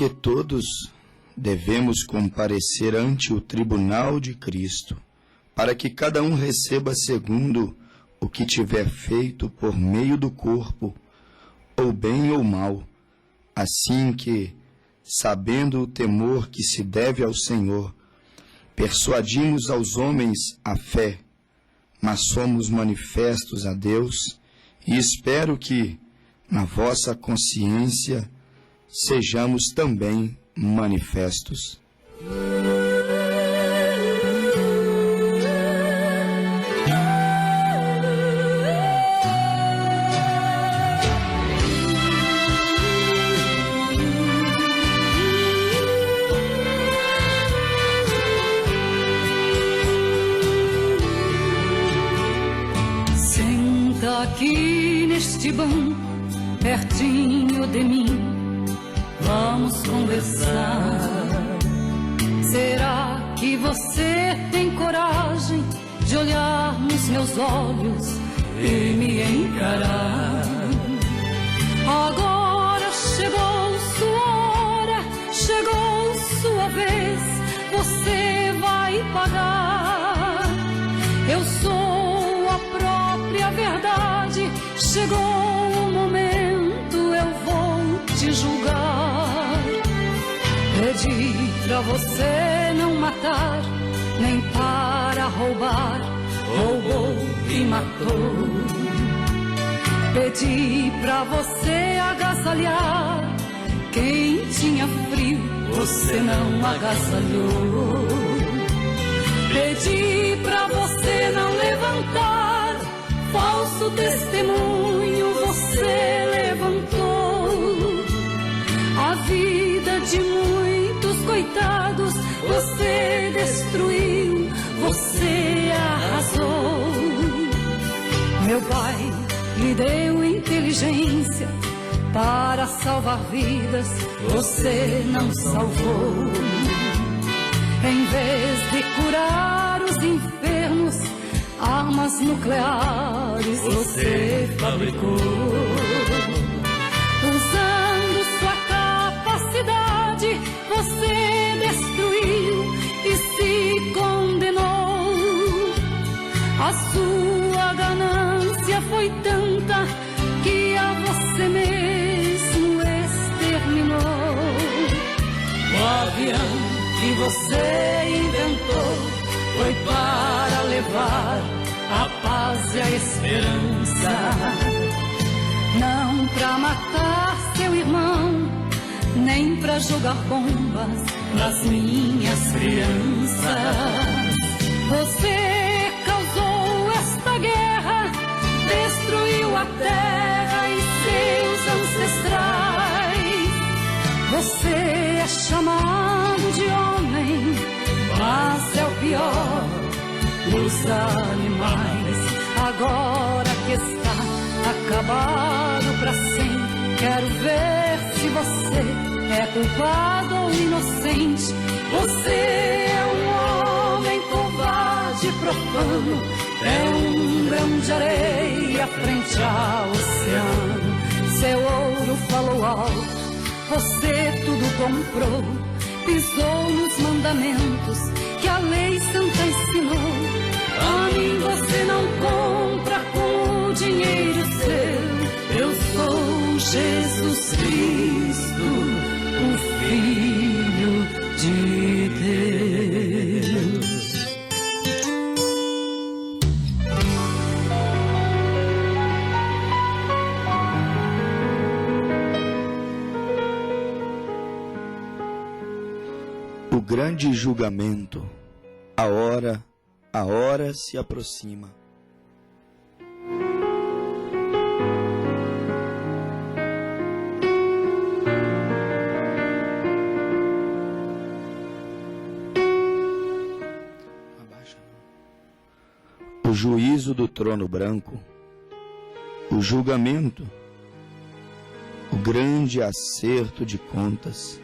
Porque todos devemos comparecer ante o tribunal de Cristo, para que cada um receba segundo o que tiver feito por meio do corpo, ou bem ou mal, assim que, sabendo o temor que se deve ao Senhor, persuadimos aos homens a fé, mas somos manifestos a Deus, e espero que, na vossa consciência, sejamos também manifestos. Senta aqui neste banco, pertinho de mim, vamos conversar. Será que você tem coragem de olhar nos meus olhos e me encarar? Agora chegou sua hora, chegou sua vez, você vai pagar. Eu sou a própria verdade, chegou o momento, eu vou te julgar. Pedi pra você não matar, nem para roubar, roubou e matou. Pedi pra você agasalhar, quem tinha frio você não agasalhou. Pedi pra você não levantar, falso testemunho você levantou. A vida de muitos coitados você destruiu, você arrasou. Meu pai lhe deu inteligência para salvar vidas, você não salvou. Em vez de curar os enfermos, armas nucleares você fabricou. Usando sua capacidade, você destruiu e se condenou. A sua ganância foi tanta que a você mesmo exterminou. O avião que você inventou foi para levar a paz e a esperança, não para matar seu irmão, nem para jogar bombas nas minhas crianças. Você causou esta guerra, destruiu a terra e seus ancestrais. Você é chamado de homem, mas é o pior dos animais. Agora que está acabado pra sempre, quero ver se você é culpado ou inocente. Você é um homem covarde e profano, é um grão de areia frente ao oceano. Seu ouro falou alto, você tudo comprou, pisou nos mandamentos que a lei santa ensinou. A mim você não compra com o dinheiro seu, eu sou Jesus Cristo, o Filho de Deus. O grande julgamento, a hora se aproxima. O juízo do trono branco, o julgamento, o grande acerto de contas.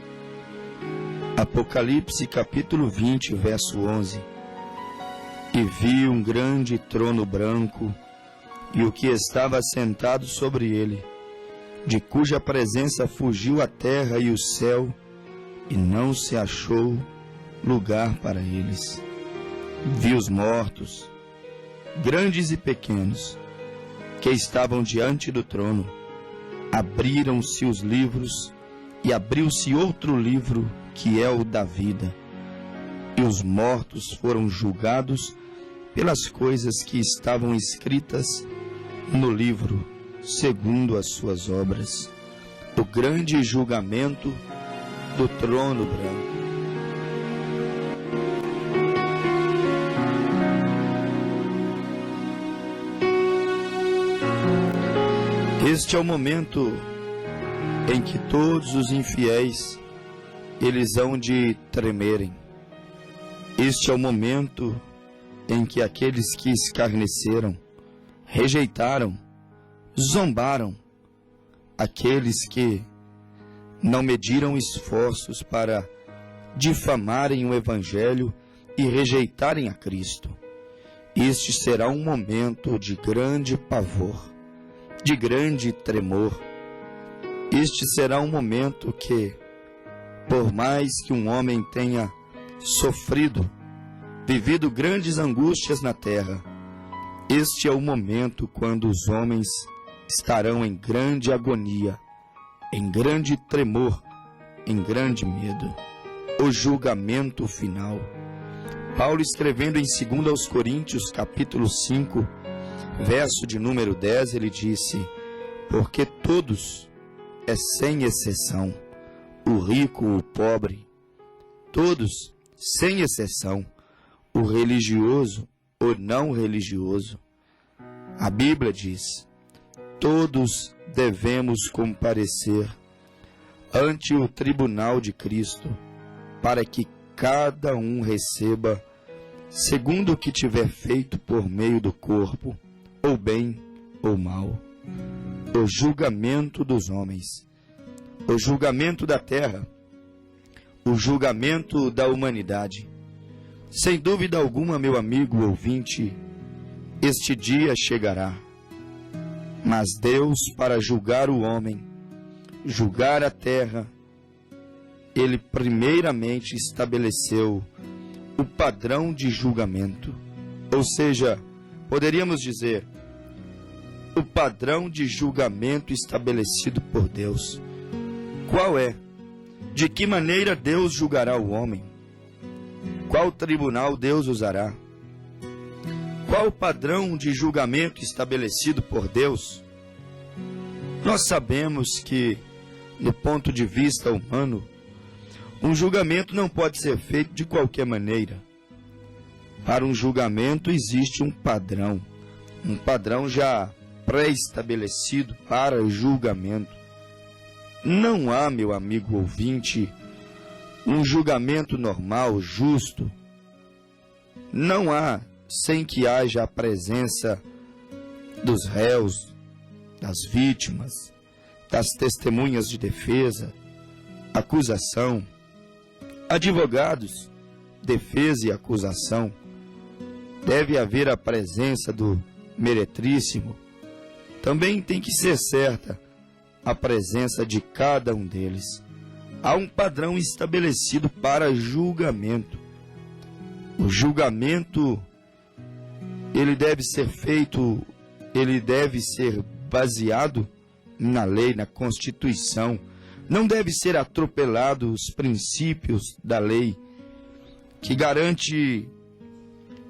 Apocalipse capítulo 20, verso 11. E vi um grande trono branco, e o que estava sentado sobre ele, de cuja presença fugiu a terra e o céu, e não se achou lugar para eles. Vi os mortos, grandes e pequenos, que estavam diante do trono. Abriram-se os livros, e abriu-se outro livro, que é o da vida. E os mortos foram julgados pelas coisas que estavam escritas no livro, segundo as suas obras. O grande julgamento do trono branco. Este é o momento em que todos os infiéis, eles hão de tremerem. Este é o momento em que aqueles que escarneceram, rejeitaram, zombaram, aqueles que não mediram esforços para difamarem o Evangelho e rejeitarem a Cristo. Este será um momento de grande pavor, de grande tremor. Este será um momento que, por mais que um homem tenha sofrido, vivido grandes angústias na terra, este é o momento quando os homens estarão em grande agonia, em grande tremor, em grande medo. O julgamento final. Paulo, escrevendo em 2 aos Coríntios, capítulo 5, verso de número 10, ele disse: porque todos, é sem exceção, o rico, o pobre, todos, sem exceção, o religioso, o não religioso. A Bíblia diz: todos devemos comparecer ante o tribunal de Cristo, para que cada um receba segundo o que tiver feito por meio do corpo, ou bem ou mal. O julgamento dos homens, o julgamento da terra, o julgamento da humanidade. Sem dúvida alguma, meu amigo ouvinte, este dia chegará. Mas Deus, para julgar o homem, julgar a terra, Ele primeiramente estabeleceu o padrão de julgamento. Ou seja, poderíamos dizer, o padrão de julgamento estabelecido por Deus. Qual é? De que maneira Deus julgará o homem? Qual tribunal Deus usará? Qual o padrão de julgamento estabelecido por Deus? Nós sabemos que, no ponto de vista humano, um julgamento não pode ser feito de qualquer maneira. Para um julgamento existe um padrão já pré-estabelecido para o julgamento. Não há, meu amigo ouvinte, um julgamento normal, justo. Não há sem que haja a presença dos réus, das vítimas, das testemunhas de defesa, acusação, advogados, defesa e acusação. Deve haver a presença do meretríssimo. Também tem que ser certa a presença de cada um deles. Há um padrão estabelecido para julgamento. O julgamento, ele deve ser feito, ele deve ser baseado na lei, na Constituição. Não deve ser atropelado os princípios da lei, que garante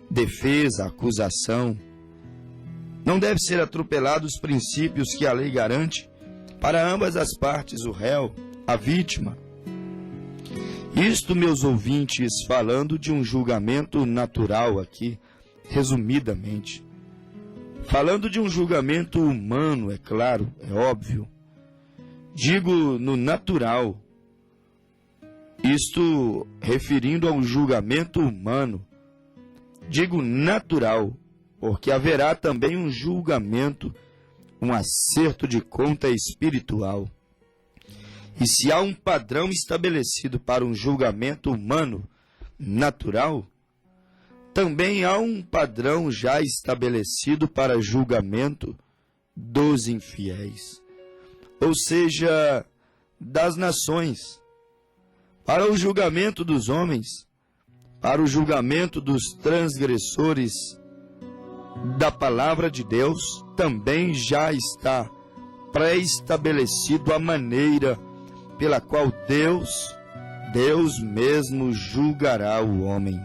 defesa, acusação. Não deve ser atropelado os princípios que a lei garante para ambas as partes, o réu, a vítima. Isto, meus ouvintes, falando de um julgamento natural aqui, resumidamente. Falando de um julgamento humano, é claro, é óbvio. Digo no natural. Isto referindo a um julgamento humano. Digo natural, porque haverá também um julgamento, um acerto de conta espiritual. E se há um padrão estabelecido para um julgamento humano, natural, também há um padrão já estabelecido para julgamento dos infiéis, ou seja, das nações. para o julgamento dos homens, para o julgamento dos transgressores da palavra de Deus, também já está pré-estabelecido a maneira pela qual Deus mesmo julgará o homem.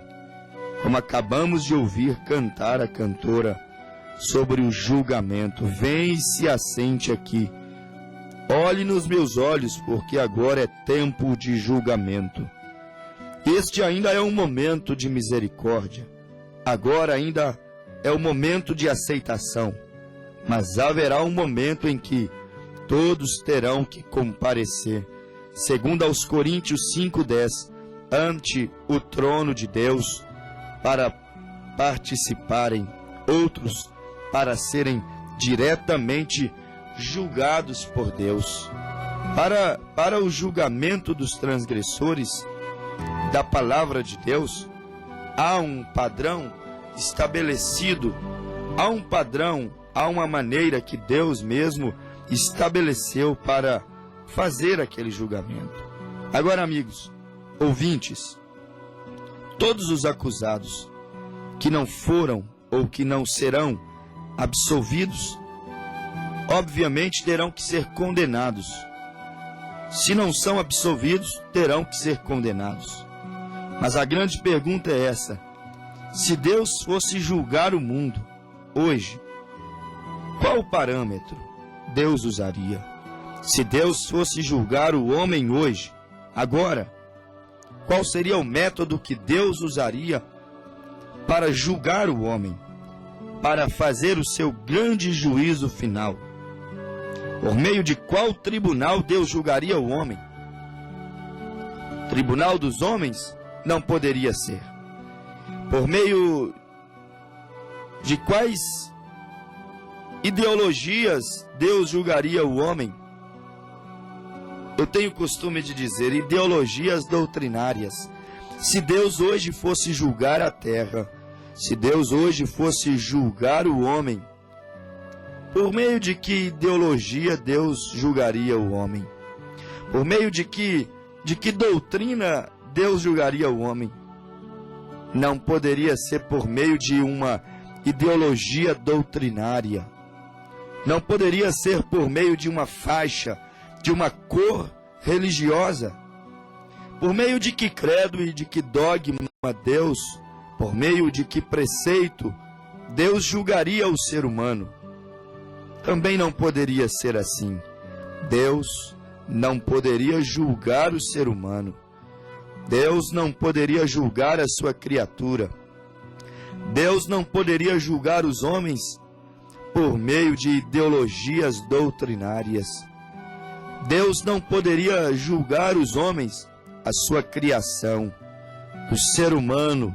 Como acabamos de ouvir cantar a cantora sobre o julgamento. Vem e se assente aqui. Olhe nos meus olhos, porque agora é tempo de julgamento. Este ainda é um momento de misericórdia. Agora ainda é o momento de aceitação. Mas haverá um momento em que todos terão que comparecer, segundo aos Coríntios 5:10, ante o trono de Deus, para participarem, outros para serem diretamente julgados por Deus. Para o julgamento dos transgressores da palavra de Deus, há um padrão estabelecido, há uma maneira que Deus mesmo estabeleceu para fazer aquele julgamento. Agora, amigos, ouvintes, todos os acusados que não foram ou que não serão absolvidos, obviamente terão que ser condenados. Se não são absolvidos, terão que ser condenados. Mas a grande pergunta é essa: se Deus fosse julgar o mundo hoje, qual parâmetro Deus usaria? Se Deus fosse julgar o homem hoje, agora, qual seria o método que Deus usaria para julgar o homem, para fazer o seu grande juízo final? Por meio de qual tribunal Deus julgaria o homem? Tribunal dos homens? Não poderia ser. Por meio de quais ideologias Deus julgaria o homem? Eu tenho o costume de dizer ideologias doutrinárias. Se Deus hoje fosse julgar a terra, se Deus hoje fosse julgar o homem, por meio de que ideologia Deus julgaria o homem? Por meio de que doutrina Deus julgaria o homem? Não poderia ser por meio de uma ideologia doutrinária. Não poderia ser por meio de uma faixa, de uma cor religiosa. Por meio de que credo e de que dogma Deus, por meio de que preceito Deus julgaria o ser humano? Também não poderia ser assim. Deus não poderia julgar o ser humano. Deus não poderia julgar a sua criatura. Deus não poderia julgar os homens por meio de ideologias doutrinárias. Deus não poderia julgar os homens, a sua criação, o ser humano,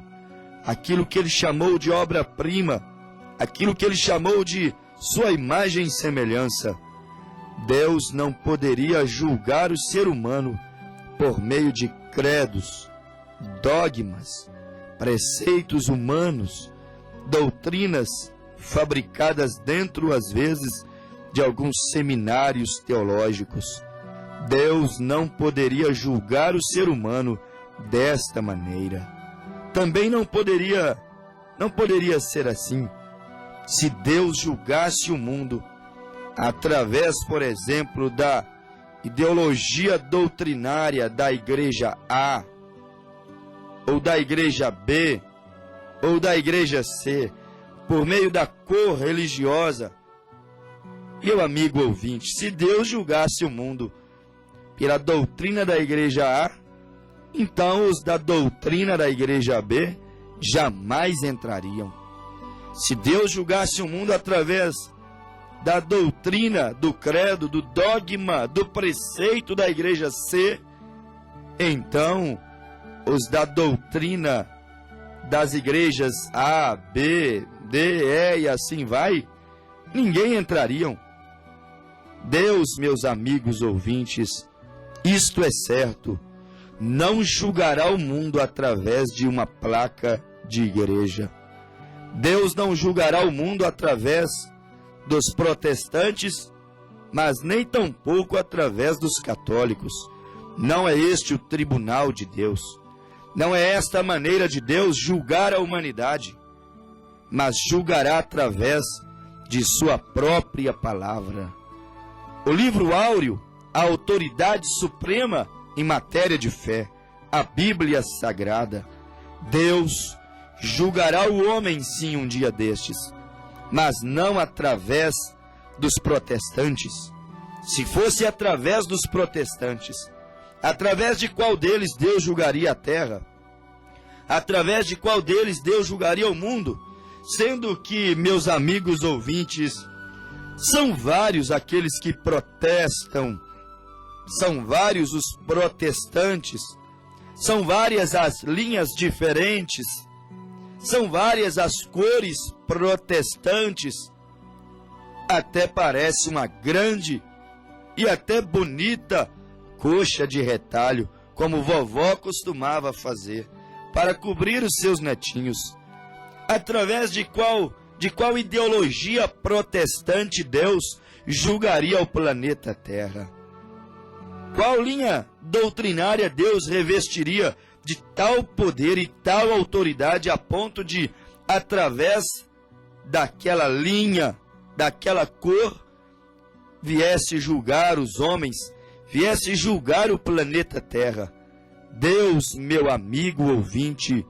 aquilo que ele chamou de obra-prima, aquilo que ele chamou de sua imagem e semelhança. Deus não poderia julgar o ser humano por meio de credos, dogmas, preceitos humanos, doutrinas fabricadas dentro, às vezes, de alguns seminários teológicos. Deus não poderia julgar o ser humano desta maneira. Também não poderia ser assim se Deus julgasse o mundo através, por exemplo, da ideologia doutrinária da igreja A, ou da igreja B, ou da igreja C, por meio da cor religiosa. Meu amigo ouvinte, se Deus julgasse o mundo pela doutrina da igreja A, então os da doutrina da igreja B jamais entrariam. Se Deus julgasse o mundo através da doutrina, do credo, do dogma, do preceito da igreja C, então os da doutrina das igrejas A, B, D, E e assim vai, ninguém entrariam. Deus, meus amigos ouvintes, isto é certo, não julgará o mundo através de uma placa de igreja. Deus não julgará o mundo através dos protestantes, mas nem tampouco através dos católicos. Não é este o tribunal de Deus. Não é esta a maneira de Deus julgar a humanidade, mas julgará através de sua própria palavra. O livro áureo, a autoridade suprema em matéria de fé, a Bíblia Sagrada. Deus julgará o homem, sim, um dia destes, mas não através dos protestantes. Se fosse através dos protestantes, através de qual deles Deus julgaria a terra? Através de qual deles Deus julgaria o mundo? Sendo que, meus amigos ouvintes, são vários aqueles que protestam, são vários os protestantes, são várias as linhas diferentes, são várias as cores protestantes. Até parece uma grande e até bonita coxa de retalho, como vovó costumava fazer, para cobrir os seus netinhos. Através de qual ideologia protestante Deus julgaria o planeta Terra? Qual linha doutrinária Deus revestiria de tal poder e tal autoridade a ponto de, através daquela linha, daquela cor, viesse julgar os homens, viesse julgar o planeta Terra? Deus, meu amigo ouvinte,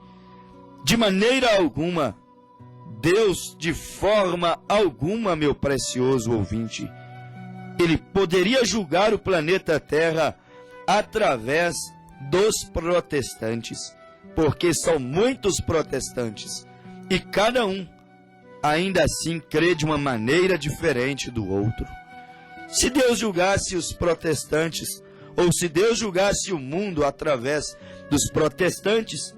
de maneira alguma, Deus, de forma alguma, meu precioso ouvinte, Ele poderia julgar o planeta Terra através dos protestantes, porque são muitos protestantes, e cada um, ainda assim, crê de uma maneira diferente do outro. Se Deus julgasse os protestantes, ou se Deus julgasse o mundo através dos protestantes,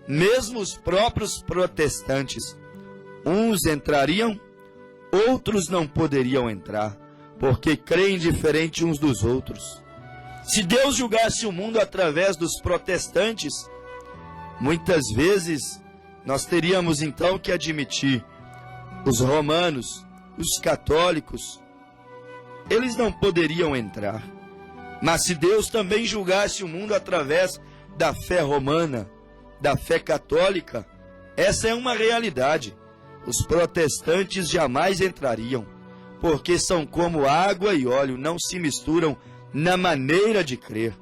mesmo os próprios protestantes, uns entrariam, outros não poderiam entrar, porque creem diferente uns dos outros. Se Deus julgasse o mundo através dos protestantes, muitas vezes nós teríamos então que admitir os romanos, os católicos, eles não poderiam entrar. Mas se Deus também julgasse o mundo através da fé romana, da fé católica, essa é uma realidade. Os protestantes jamais entrariam, porque são como água e óleo, não se misturam na maneira de crer.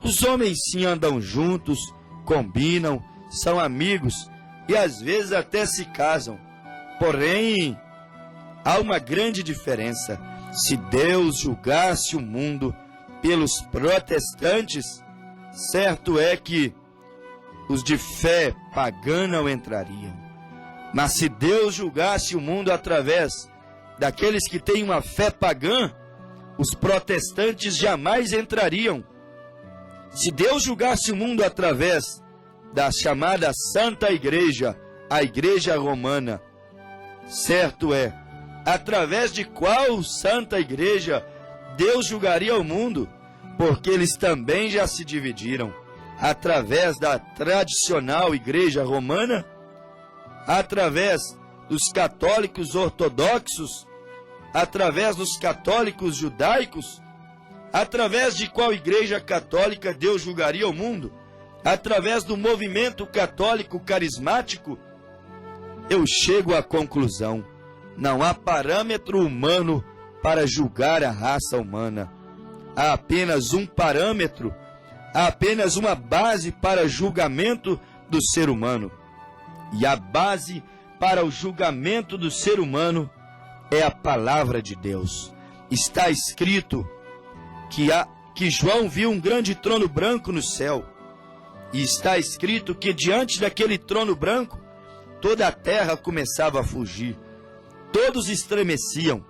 Os homens sim andam juntos, combinam, são amigos e às vezes até se casam. Porém, há uma grande diferença. Se Deus julgasse o mundo pelos protestantes, certo é que os de fé pagã não entrariam. Mas se Deus julgasse o mundo através daqueles que têm uma fé pagã, os protestantes jamais entrariam. Se Deus julgasse o mundo através da chamada Santa Igreja, a Igreja Romana, certo é, através de qual Santa Igreja Deus julgaria o mundo? Porque eles também já se dividiram. Através da tradicional Igreja Romana, através dos católicos ortodoxos, através dos católicos judaicos, através de qual igreja católica Deus julgaria o mundo? Através do movimento católico carismático? Eu chego à conclusão: não há parâmetro humano para julgar a raça humana. Há apenas um parâmetro, há apenas uma base para julgamento do ser humano. E a base para o julgamento do ser humano é a palavra de Deus. Está escrito que João viu um grande trono branco no céu. E está escrito que diante daquele trono branco, toda a terra começava a fugir. Todos estremeciam.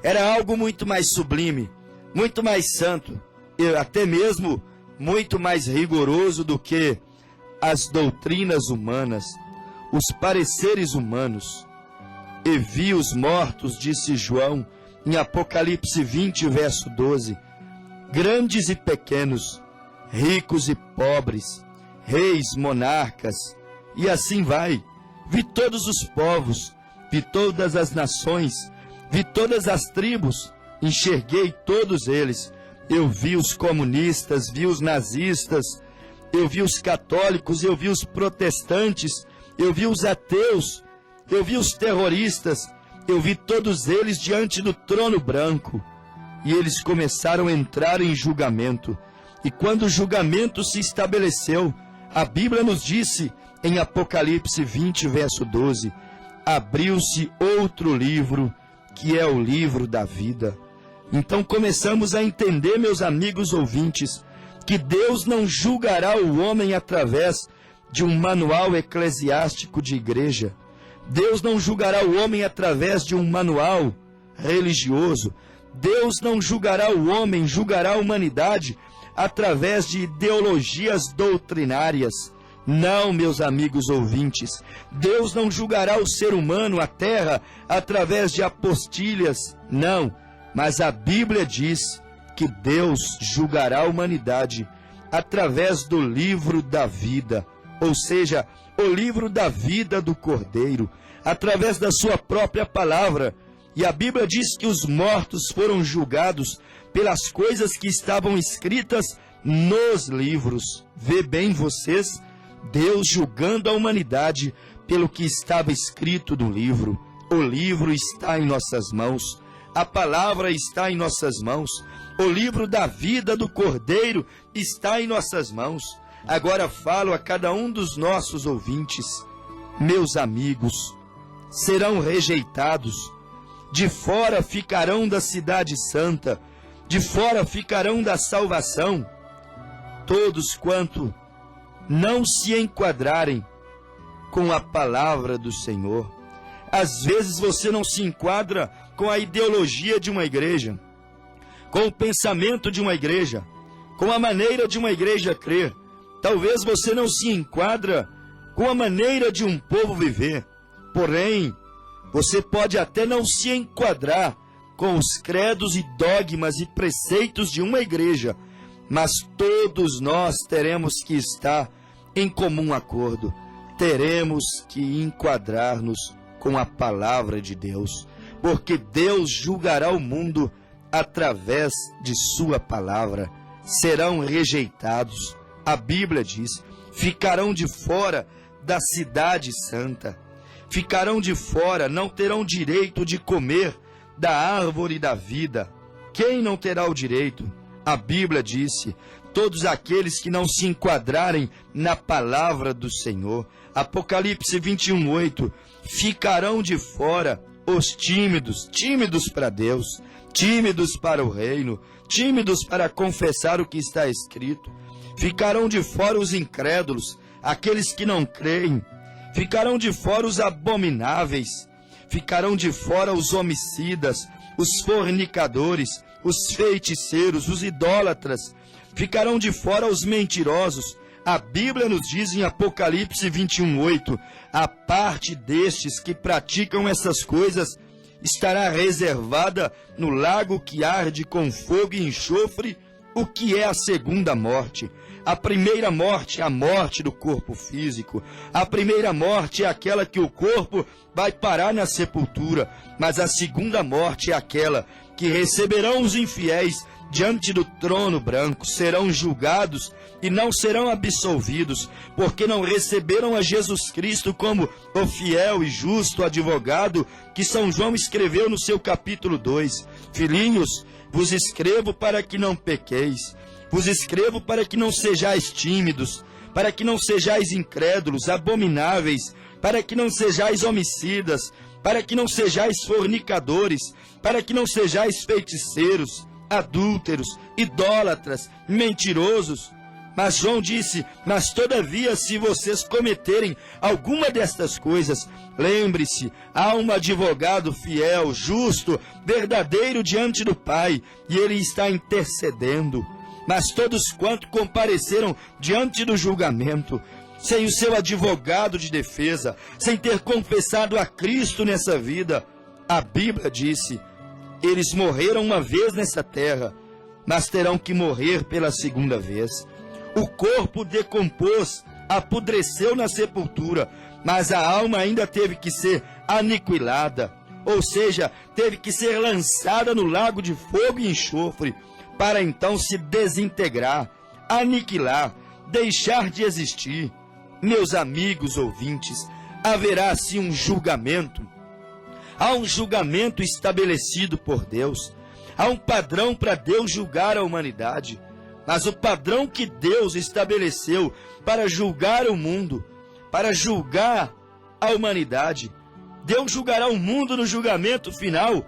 Era algo muito mais sublime, muito mais santo, e até mesmo muito mais rigoroso do que as doutrinas humanas, os pareceres humanos. E vi os mortos, disse João, em Apocalipse 20, verso 12, grandes e pequenos, ricos e pobres, reis, monarcas, e assim vai. Vi todos os povos, vi todas as nações, vi todas as tribos, enxerguei todos eles, eu vi os comunistas, vi os nazistas, eu vi os católicos, eu vi os protestantes, eu vi os ateus, eu vi os terroristas, eu vi todos eles diante do trono branco. E eles começaram a entrar em julgamento. E quando o julgamento se estabeleceu, a Bíblia nos disse, em Apocalipse 20, verso 12, abriu-se outro livro, que é o livro da vida. Então começamos a entender, meus amigos ouvintes, que Deus não julgará o homem através de um manual eclesiástico de igreja. Deus não julgará o homem através de um manual religioso. Deus não julgará o homem, julgará a humanidade através de ideologias doutrinárias. Não, meus amigos ouvintes, Deus não julgará o ser humano, a terra, através de apostilhas. Não, mas a Bíblia diz que Deus julgará a humanidade através do livro da vida, ou seja, o livro da vida do Cordeiro, através da sua própria palavra. E a Bíblia diz que os mortos foram julgados pelas coisas que estavam escritas nos livros. Vê bem vocês, Deus julgando a humanidade pelo que estava escrito no livro. O livro está em nossas mãos, a palavra está em nossas mãos, o livro da vida do Cordeiro está em nossas mãos. Agora falo a cada um dos nossos ouvintes, meus amigos, serão rejeitados, de fora ficarão da cidade santa, de fora ficarão da salvação, todos quanto não se enquadrarem com a palavra do Senhor. Às vezes você não se enquadra com a ideologia de uma igreja, com o pensamento de uma igreja, com a maneira de uma igreja crer. Talvez você não se enquadra com a maneira de um povo viver. Porém, você pode até não se enquadrar com os credos e dogmas e preceitos de uma igreja, mas todos nós teremos que estar em comum acordo. Teremos que enquadrar-nos com a palavra de Deus, porque Deus julgará o mundo através de sua palavra. Serão rejeitados, a Bíblia diz, ficarão de fora da cidade santa, ficarão de fora, não terão direito de comer da árvore da vida. Quem não terá o direito? A Bíblia disse, todos aqueles que não se enquadrarem na palavra do Senhor. Apocalipse 21:8, ficarão de fora os tímidos, tímidos para Deus, tímidos para o reino, tímidos para confessar o que está escrito. Ficarão de fora os incrédulos, aqueles que não creem. Ficarão de fora os abomináveis. Ficarão de fora os homicidas, os fornicadores, os feiticeiros, os idólatras. Ficarão de fora os mentirosos. A Bíblia nos diz em Apocalipse 21:8, a parte destes que praticam essas coisas estará reservada no lago que arde com fogo e enxofre, o que é a segunda morte. A primeira morte é a morte do corpo físico. A primeira morte é aquela que o corpo vai parar na sepultura. Mas a segunda morte é aquela que receberão os infiéis diante do trono branco. Serão julgados e não serão absolvidos, porque não receberam a Jesus Cristo como o fiel e justo advogado que São João escreveu no seu capítulo 2. Filhinhos, vos escrevo para que não pequeis. Vos escrevo para que não sejais tímidos, para que não sejais incrédulos, abomináveis, para que não sejais homicidas, para que não sejais fornicadores, para que não sejais feiticeiros, adúlteros, idólatras, mentirosos. Mas João disse, mas todavia se vocês cometerem alguma destas coisas, lembre-se, há um advogado fiel, justo, verdadeiro diante do Pai, e ele está intercedendo. Mas todos quanto compareceram diante do julgamento, sem o seu advogado de defesa, sem ter confessado a Cristo nessa vida, a Bíblia disse, eles morreram uma vez nessa terra, mas terão que morrer pela segunda vez. O corpo decompôs, apodreceu na sepultura, mas a alma ainda teve que ser aniquilada, ou seja, teve que ser lançada no lago de fogo e enxofre. para então se desintegrar, aniquilar, deixar de existir. Meus amigos ouvintes, haverá assim um julgamento. Há um julgamento estabelecido por Deus. Há um padrão para Deus julgar a humanidade. Mas o padrão que Deus estabeleceu para julgar o mundo, para julgar a humanidade, Deus julgará o mundo no julgamento final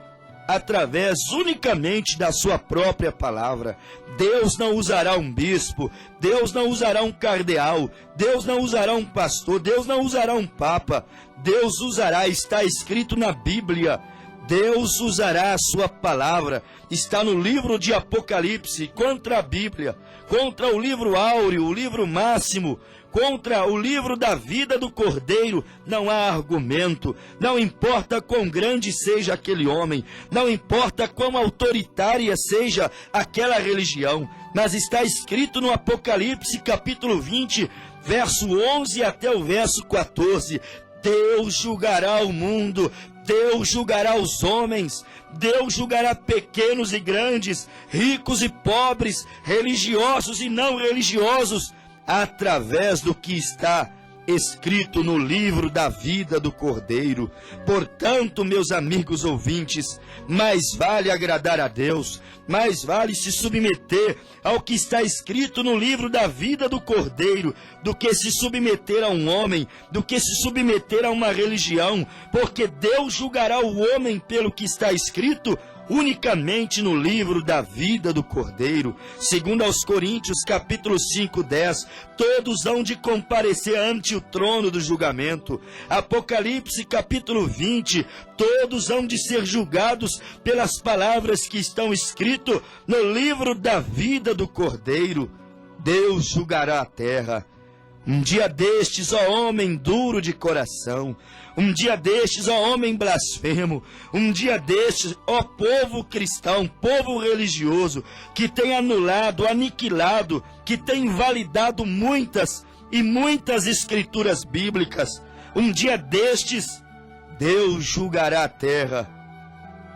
através unicamente da sua própria palavra. Deus não usará um bispo, Deus não usará um cardeal, Deus não usará um pastor, Deus não usará um papa. Deus usará, está escrito na Bíblia, Deus usará a sua palavra. Está no livro de Apocalipse, contra a Bíblia, contra o livro áureo, o livro máximo, contra o livro da vida do Cordeiro, não há argumento. Não importa quão grande seja aquele homem, não importa quão autoritária seja aquela religião, mas está escrito no Apocalipse capítulo 20, verso 11 até o verso 14, Deus julgará o mundo, Deus julgará os homens, Deus julgará pequenos e grandes, ricos e pobres, religiosos e não religiosos, através do que está escrito no livro da vida do Cordeiro. Portanto, meus amigos ouvintes, mais vale agradar a Deus, mais vale se submeter ao que está escrito no livro da vida do Cordeiro, do que se submeter a um homem, do que se submeter a uma religião, porque Deus julgará o homem pelo que está escrito unicamente no livro da vida do Cordeiro. Segundo aos Coríntios, capítulo 5, 10, todos hão de comparecer ante o trono do julgamento. Apocalipse, capítulo 20, todos hão de ser julgados pelas palavras que estão escritas no livro da vida do Cordeiro. Deus julgará a terra. Um dia destes, ó homem duro de coração, um dia destes, ó homem blasfemo, um dia destes, ó povo cristão, povo religioso, que tem anulado, aniquilado, que tem invalidado muitas e muitas escrituras bíblicas, um dia destes, Deus julgará a terra,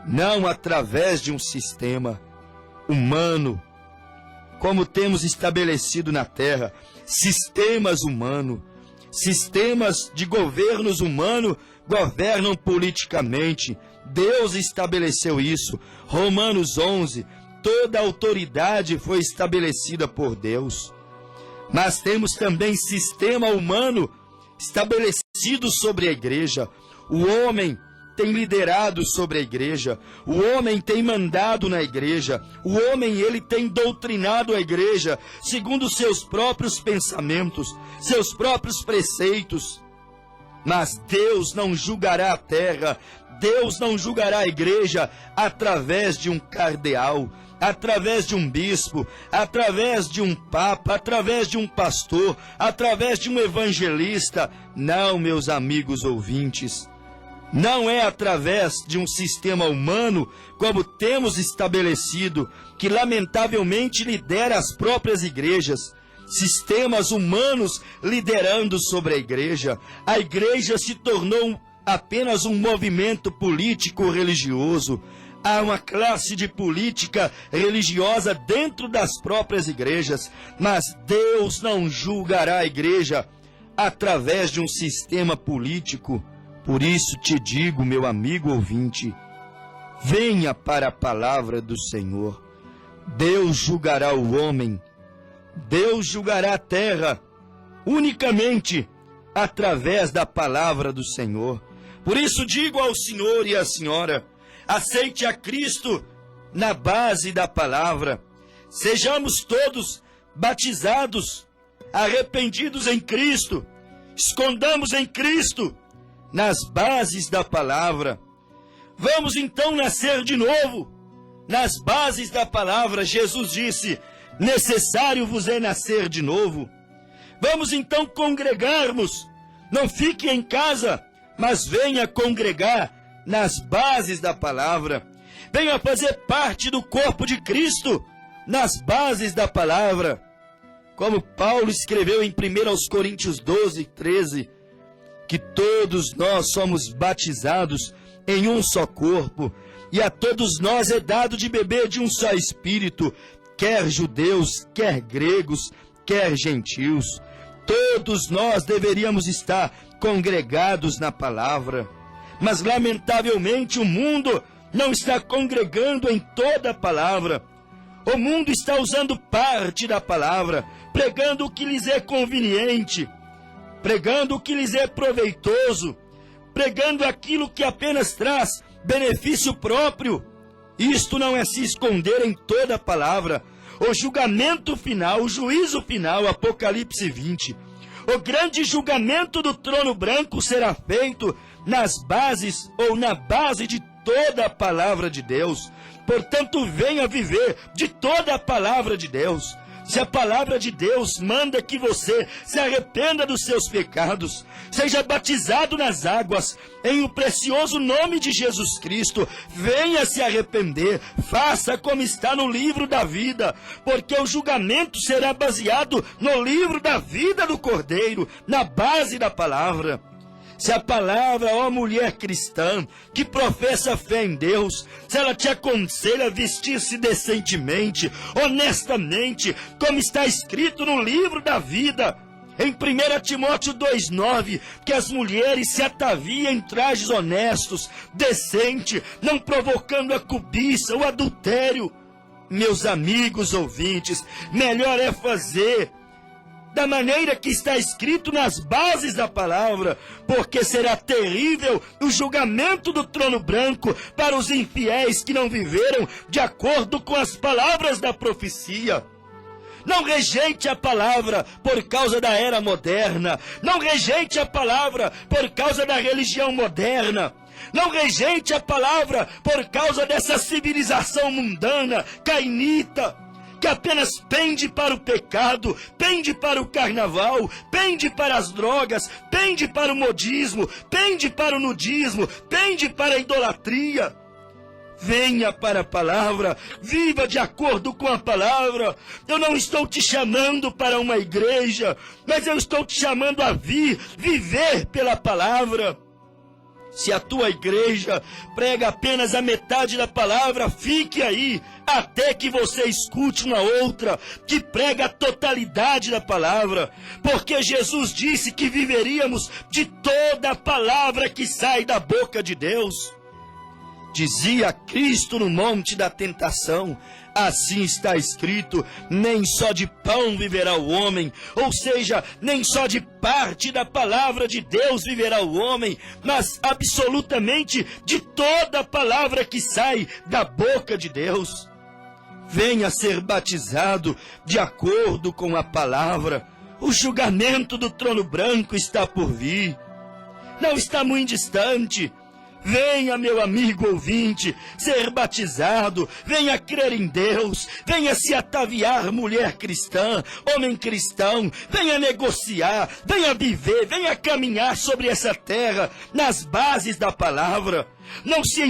não através de um sistema humano, como temos estabelecido na terra, sistemas humanos, sistemas de governos humanos governam politicamente. Deus estabeleceu isso. Romanos 11, toda a autoridade foi estabelecida por Deus. Mas temos também sistema humano estabelecido sobre a igreja. O homem tem liderado sobre a igreja, o homem tem mandado na igreja, o homem ele tem doutrinado a igreja segundo seus próprios pensamentos, seus próprios preceitos. Mas Deus não julgará a terra, Deus não julgará a igreja através de um cardeal, através de um bispo, através de um papa, através de um pastor, através de um evangelista. Não, meus amigos ouvintes, não é através de um sistema humano, como temos estabelecido, que lamentavelmente lidera as próprias igrejas. Sistemas humanos liderando sobre a igreja. A igreja se tornou apenas um movimento político-religioso. Há uma classe de política religiosa dentro das próprias igrejas, mas Deus não julgará a igreja através de um sistema político. Por isso te digo, meu amigo ouvinte, venha para a palavra do Senhor. Deus julgará o homem, Deus julgará a terra, unicamente através da palavra do Senhor. Por isso digo ao senhor e à senhora, aceite a Cristo na base da palavra. Sejamos todos batizados, arrependidos em Cristo, escondamos em Cristo, nas bases da palavra. Vamos então nascer de novo, nas bases da palavra. Jesus disse, necessário vos é nascer de novo. Vamos então congregarmos, não fique em casa, mas venha congregar nas bases da palavra. Venha fazer parte do corpo de Cristo, nas bases da palavra. Como Paulo escreveu em 1 Coríntios 12, 13, que todos nós somos batizados em um só corpo, e a todos nós é dado de beber de um só Espírito. quer judeus, quer gregos, quer gentios. Todos nós deveríamos estar congregados na palavra, mas lamentavelmente o mundo não está congregando em toda a palavra. O mundo está usando parte da palavra, pregando o que lhes é conveniente, pregando o que lhes é proveitoso, pregando aquilo que apenas traz benefício próprio. Isto não é se esconder em toda a palavra. O julgamento final, o juízo final, Apocalipse 20. O grande julgamento do trono branco será feito nas bases ou na base de toda a palavra de Deus. Portanto, venha viver de toda a palavra de Deus. Se a palavra de Deus manda que você se arrependa dos seus pecados, seja batizado nas águas, em o precioso nome de Jesus Cristo, venha se arrepender, faça como está no livro da vida, porque o julgamento será baseado no livro da vida do Cordeiro, na base da palavra. Se a palavra, ó mulher cristã, que professa fé em Deus, se ela te aconselha a vestir-se decentemente, honestamente, como está escrito no livro da vida, em 1 Timóteo 2,9, que as mulheres se ataviem em trajes honestos, decente, não provocando a cobiça, o adultério. Meus amigos ouvintes, melhor é fazer da maneira que está escrito nas bases da palavra, porque será terrível o julgamento do trono branco para os infiéis que não viveram de acordo com as palavras da profecia. Não rejeite a palavra por causa da era moderna. Não rejeite a palavra por causa da religião moderna. Não rejeite a palavra por causa dessa civilização mundana, cainita, que apenas pende para o pecado, pende para o carnaval, pende para as drogas, pende para o modismo, pende para o nudismo, pende para a idolatria. Venha para a palavra, viva de acordo com a palavra. Eu não estou te chamando para uma igreja, mas eu estou te chamando a viver pela palavra. Se a tua igreja prega apenas a metade da palavra, fique aí, até que você escute uma outra que prega a totalidade da palavra. Porque Jesus disse que viveríamos de toda a palavra que sai da boca de Deus. Dizia Cristo no monte da tentação, assim está escrito, nem só de pão viverá o homem, ou seja, nem só de parte da palavra de Deus viverá o homem, mas absolutamente de toda a palavra que sai da boca de Deus. Venha ser batizado de acordo com a palavra. O julgamento do trono branco está por vir. Não está muito distante. Venha, meu amigo ouvinte, ser batizado, venha crer em Deus, venha se ataviar, mulher cristã, homem cristão, venha negociar, venha viver, venha caminhar sobre essa terra, nas bases da palavra. Não te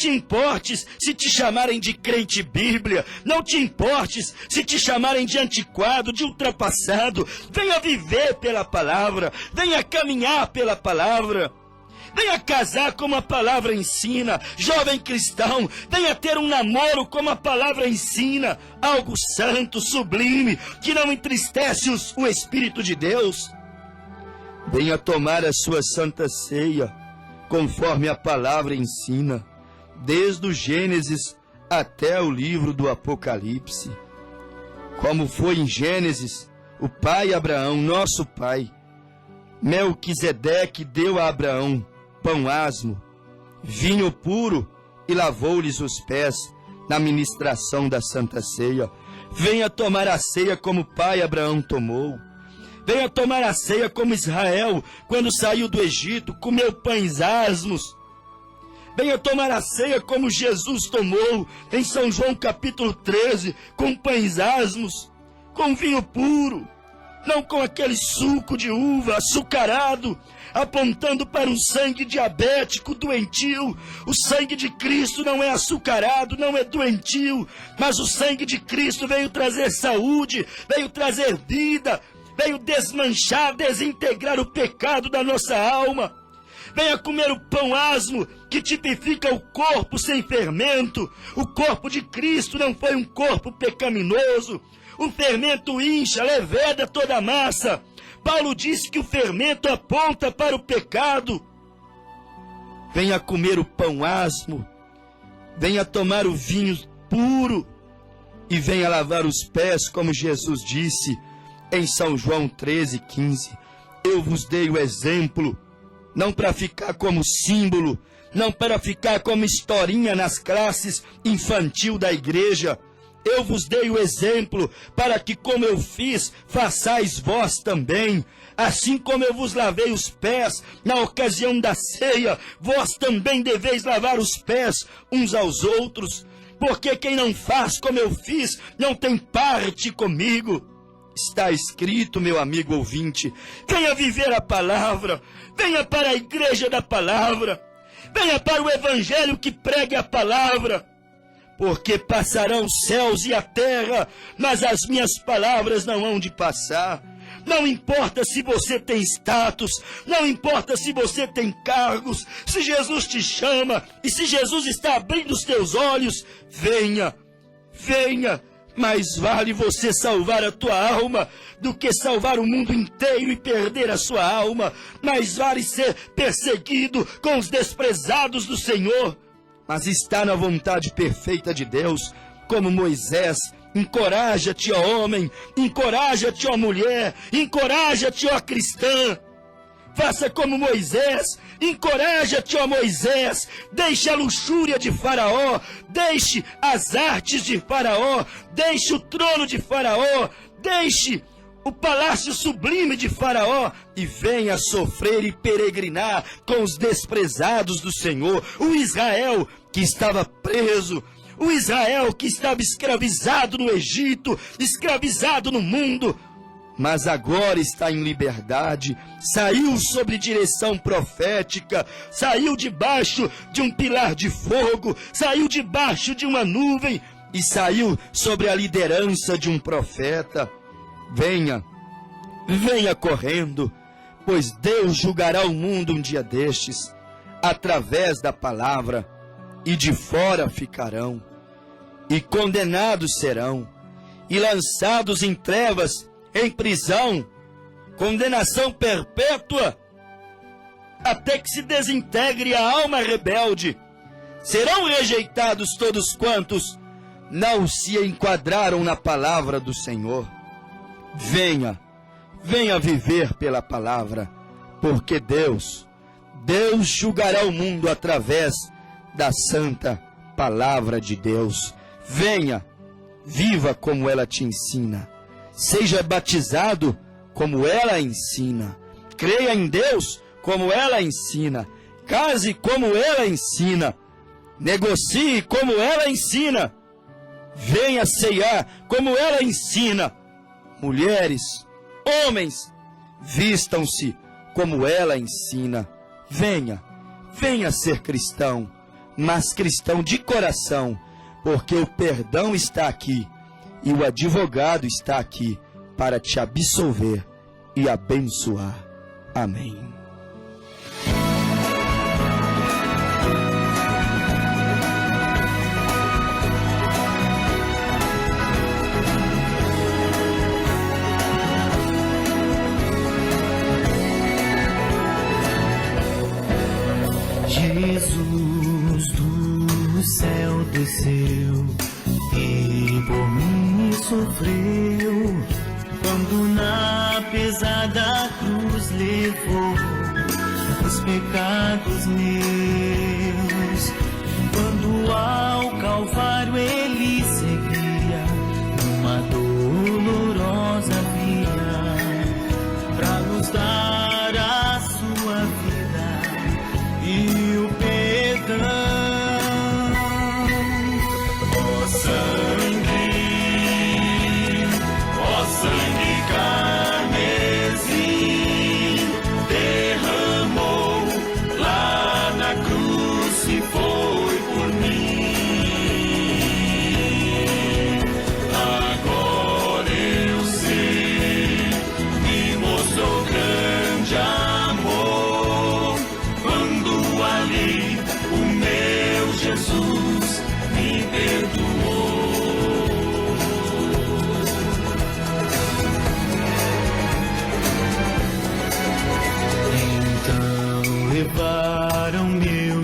importes se te chamarem de crente bíblia, não te importes se te chamarem de antiquado, de ultrapassado. Venha viver pela palavra, venha caminhar pela palavra. Venha casar como a palavra ensina, jovem cristão, venha ter um namoro como a palavra ensina, algo santo, sublime, que não entristece o Espírito de Deus. Venha tomar a sua santa ceia, conforme a palavra ensina, desde o Gênesis até o livro do Apocalipse. Como foi em Gênesis, o pai Abraão, nosso pai, Melquisedeque deu a Abraão pão asmo, vinho puro e lavou-lhes os pés na ministração da Santa Ceia. Venha tomar a ceia como o pai Abraão tomou. Venha tomar a ceia como Israel, quando saiu do Egito, comeu pães asmos. Venha tomar a ceia como Jesus tomou em São João capítulo 13, com pães asmos, com vinho puro, não com aquele suco de uva açucarado, apontando para um sangue diabético, doentio. O sangue de Cristo não é açucarado, não é doentio, mas o sangue de Cristo veio trazer saúde, veio trazer vida, veio desmanchar, desintegrar o pecado da nossa alma. Venha comer o pão asmo, que tipifica o corpo sem fermento. O corpo de Cristo não foi um corpo pecaminoso. O fermento incha, leveda toda a massa. Paulo disse que o fermento aponta para o pecado. Venha comer o pão asmo, venha tomar o vinho puro e venha lavar os pés, como Jesus disse em São João 13:15. Eu vos dei o exemplo, não para ficar como símbolo, não para ficar como historinha nas classes infantil da igreja. Eu vos dei o exemplo para que, como eu fiz, façais vós também. Assim como eu vos lavei os pés na ocasião da ceia, vós também deveis lavar os pés uns aos outros. Porque quem não faz como eu fiz, não tem parte comigo. Está escrito, meu amigo ouvinte, venha viver a palavra, venha para a igreja da palavra, venha para o evangelho que pregue a palavra. Porque passarão os céus e a terra, mas as minhas palavras não hão de passar. Não importa se você tem status, não importa se você tem cargos, se Jesus te chama e se Jesus está abrindo os teus olhos, venha, venha. Mais vale você salvar a tua alma do que salvar o mundo inteiro e perder a sua alma. Mais vale ser perseguido com os desprezados do Senhor. Mas está na vontade perfeita de Deus, como Moisés. Encoraja-te, ó homem, encoraja-te, ó mulher, encoraja-te, ó cristã. Faça como Moisés, encoraja-te, ó Moisés, deixe a luxúria de Faraó, deixe as artes de Faraó, deixe o trono de Faraó, deixe o palácio sublime de Faraó e venha sofrer e peregrinar com os desprezados do Senhor. O Israel que estava preso, o Israel que estava escravizado no Egito, escravizado no mundo, mas agora está em liberdade, saiu sob direção profética, saiu debaixo de um pilar de fogo, saiu debaixo de uma nuvem e saiu sobre a liderança de um profeta. Venha, venha correndo, pois Deus julgará o mundo um dia destes, através da palavra, e de fora ficarão, e condenados serão, e lançados em trevas, em prisão, condenação perpétua, até que se desintegre a alma rebelde. Serão rejeitados todos quantos não se enquadraram na palavra do Senhor. Venha, venha viver pela palavra, porque Deus julgará o mundo através da santa palavra de Deus. Venha, viva como ela te ensina, seja batizado como ela ensina, creia em Deus como ela ensina, case como ela ensina, negocie como ela ensina, venha ceiar como ela ensina. Mulheres, homens, vistam-se como ela ensina. Venha, venha ser cristão, mas cristão de coração, porque o perdão está aqui e o advogado está aqui para te absolver e abençoar. Amém. Jesus do céu desceu e por mim sofreu, quando na pesada cruz levou os pecados meus. Quando ao Calvário ele seguia numa dolorosa via, pra nos dar a sua vida e o perdão. Ó sangue carmesim, derramou lá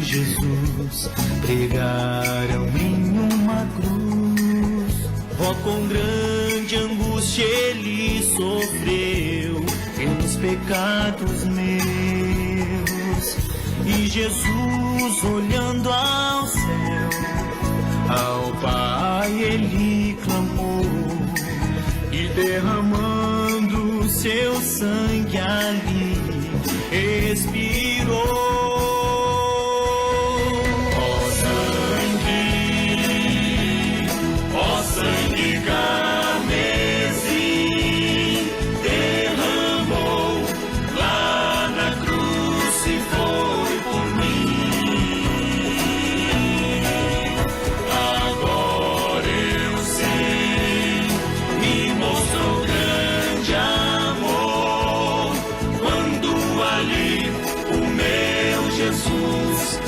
Jesus pregaram em uma cruz. Oh, com grande angústia ele sofreu pelos pecados meus. E Jesus, olhando ao céu, ao Pai ele clamou, e derramando seu sangue ali expirou. Ó sangue carmesim, derramou lá na cruz e foi por mim. Agora eu sei, me mostrou grande amor, quando ali o meu Jesus